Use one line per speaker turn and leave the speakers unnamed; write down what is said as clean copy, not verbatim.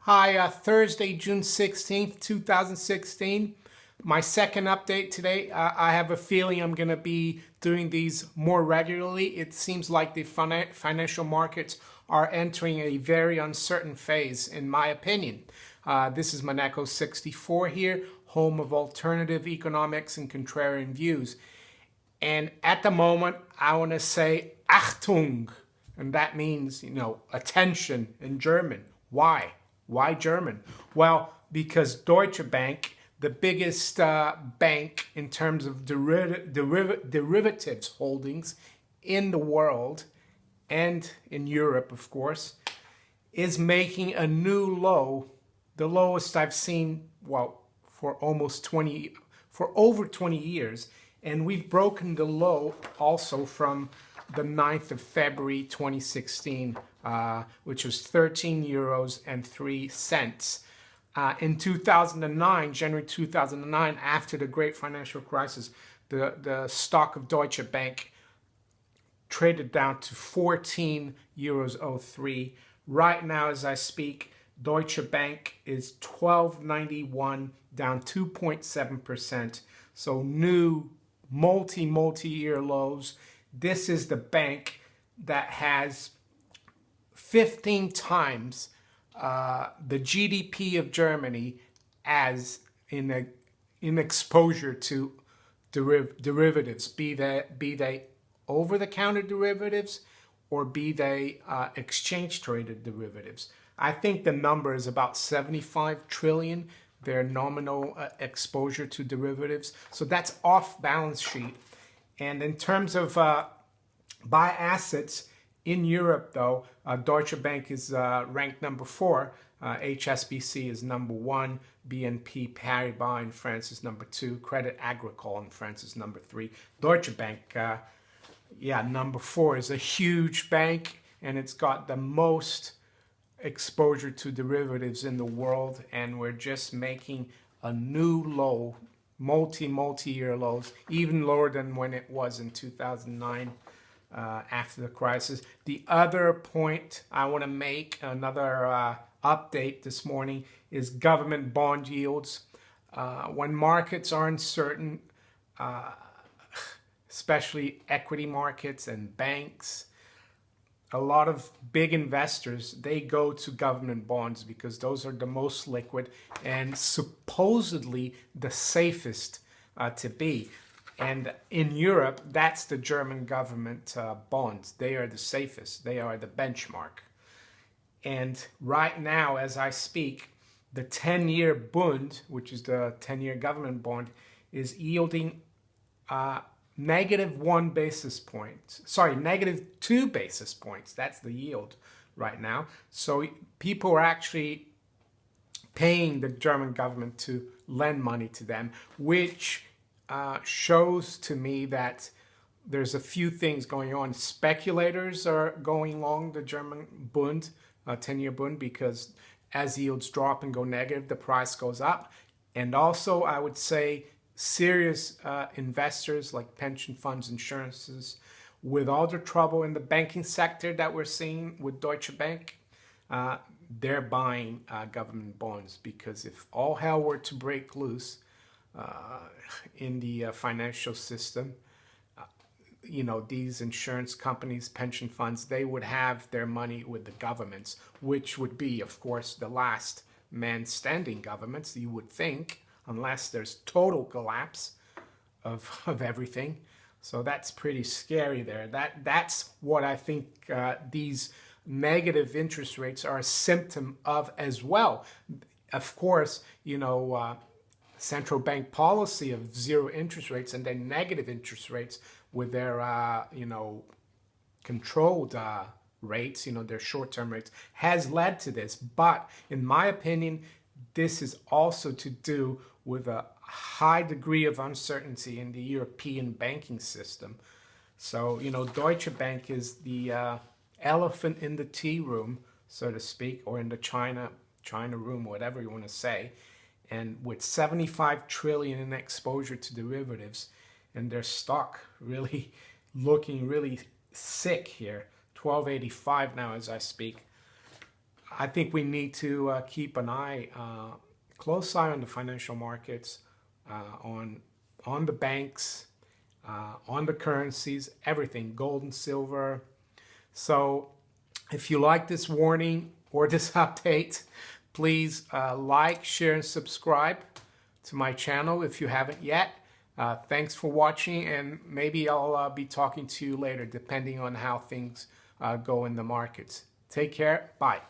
Hi, Thursday, June 16th, 2016. My second update today. I have a feeling I'm going to be doing these more regularly. It seems like the financial markets are entering a very uncertain phase, in my opinion. This is Monaco 64 here, home of alternative economics and contrarian views. And at the moment, I want to say Achtung, and that means, attention in German. Why? Why German? Well, because Deutsche Bank, the biggest bank in terms of derivatives holdings in the world and in Europe, of course, is making a new low, the lowest I've seen, well, for over 20 years. And we've broken the low also from the 9th of February 2016, which was 13 euros and 3 cents. In 2009, January 2009, after the great financial crisis, the stock of Deutsche Bank traded down to 14 euros 03. Right now, as I speak, Deutsche Bank is 12.91, down 2.7%. So new multi-year lows. This is the bank that has 15 times the GDP of Germany as in exposure to derivatives, be they over-the-counter derivatives or be they exchange-traded derivatives. I think the number is about 75 trillion, their nominal exposure to derivatives. So that's off balance sheet. And in terms of by assets in Europe, though, Deutsche Bank is ranked number 4. HSBC is number 1. BNP Paribas in France is number 2. Crédit Agricole in France is number 3. Deutsche Bank, number 4 is a huge bank, and it's got the most exposure to derivatives in the world, and we're just making a new low, multi-year lows, even lower than when it was in 2009 after the crisis. The other point I want to make, another update this morning, is government bond yields. When markets are uncertain, especially equity markets and banks, a lot of big investors, they go to government bonds because those are the most liquid and supposedly the safest to be. And in Europe, that's the German government bonds. They are the safest. They are the benchmark. And right now, as I speak, the 10-year Bund, which is the 10-year government bond, is yielding -1 basis point. Sorry, -2 basis points. That's the yield right now. So people are actually paying the German government to lend money to them, which shows to me that there's a few things going on. Speculators are going long the German Bund, 10-year Bund, because as yields drop and go negative, the price goes up. And also, I would say, serious investors like pension funds, insurances, with all the trouble in the banking sector that we're seeing with Deutsche Bank, they're buying government bonds, because if all hell were to break loose in the financial system, these insurance companies, pension funds, they would have their money with the governments, which would be, of course, the last man standing governments, you would think, unless there's total collapse of everything. So that's pretty scary there. That's what I think these negative interest rates are a symptom of as well. Of course, central bank policy of zero interest rates and then negative interest rates with their, controlled rates, their short-term rates, has led to this. But in my opinion, this is also to do with a high degree of uncertainty in the European banking system. So, Deutsche Bank is the elephant in the tea room, so to speak, or in the China room, whatever you want to say. And with 75 trillion in exposure to derivatives, and their stock really looking really sick here, 12.85 now as I speak. I think we need to keep an close eye on the financial markets, on the banks, on the currencies, everything, gold and silver. So if you like this warning or this update, please like, share, and subscribe to my channel if you haven't yet. Thanks for watching, and maybe I'll be talking to you later, depending on how things go in the markets. Take care. Bye.